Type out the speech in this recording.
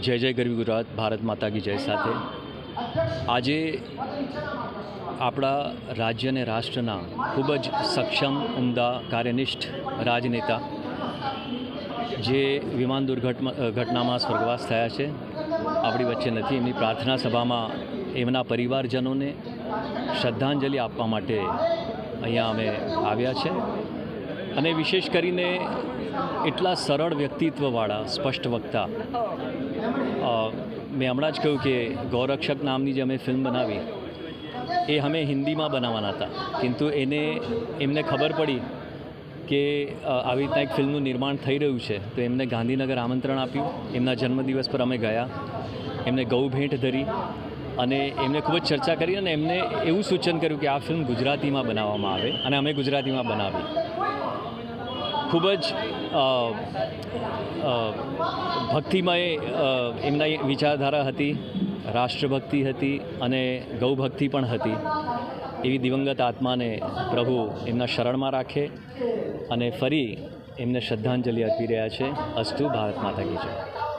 જય જય ગરવી ગુજરાત, ભારત માતા કી જય સાથે આજે આપણા રાજ્ય અને રાષ્ટ્રના ખૂબ જ સક્ષમ, ઉમદા, કાર્યનિષ્ઠ રાજનેતા જે વિમાન દુર્ઘટનામાં સ્વર્ગવાસ થયા છે, આપણી વચ્ચે નથી. એમની પ્રાર્થના સભામાં એમના પરિવારજનોને શ્રદ્ધાંજલિ આપવા માટે અહીંયા અમે આવ્યા છે. અને વિશેષ કરીને એટલા સરળ વ્યક્તિત્વવાળા, સ્પષ્ટ વક્તા, મેં હમણાં જ કહ્યું કે ગૌરક્ષક નામની જે અમે ફિલ્મ બનાવી એ અમે હિન્દીમાં બનાવવાના હતા, પરંતુ એમને ખબર પડી કે આવી રીતના એક ફિલ્મનું નિર્માણ થઈ રહ્યું છે, તો એમને ગાંધીનગર આમંત્રણ આપ્યું. એમના જન્મદિવસ પર અમે ગયા, એમને ગૌ ભેટ ધરી અને એમને ખૂબ જ ચર્ચા કરી અને એમને એવું સૂચન કર્યું કે આ ફિલ્મ ગુજરાતીમાં બનાવવામાં આવે, અને અમે ગુજરાતીમાં બનાવી. ખૂબ જ ભક્તિમય એમના વિચારધારા હતી, રાષ્ટ્રભક્તિ હતી અને ગૌભક્તિ પણ હતી. એવી દિવંગત આત્માને પ્રભુ એમના શરણમાં રાખે અને ફરી એમને શ્રદ્ધાંજલિ અર્પી રહ્યા છે. અસ્તુ, ભારત માતા કી જય.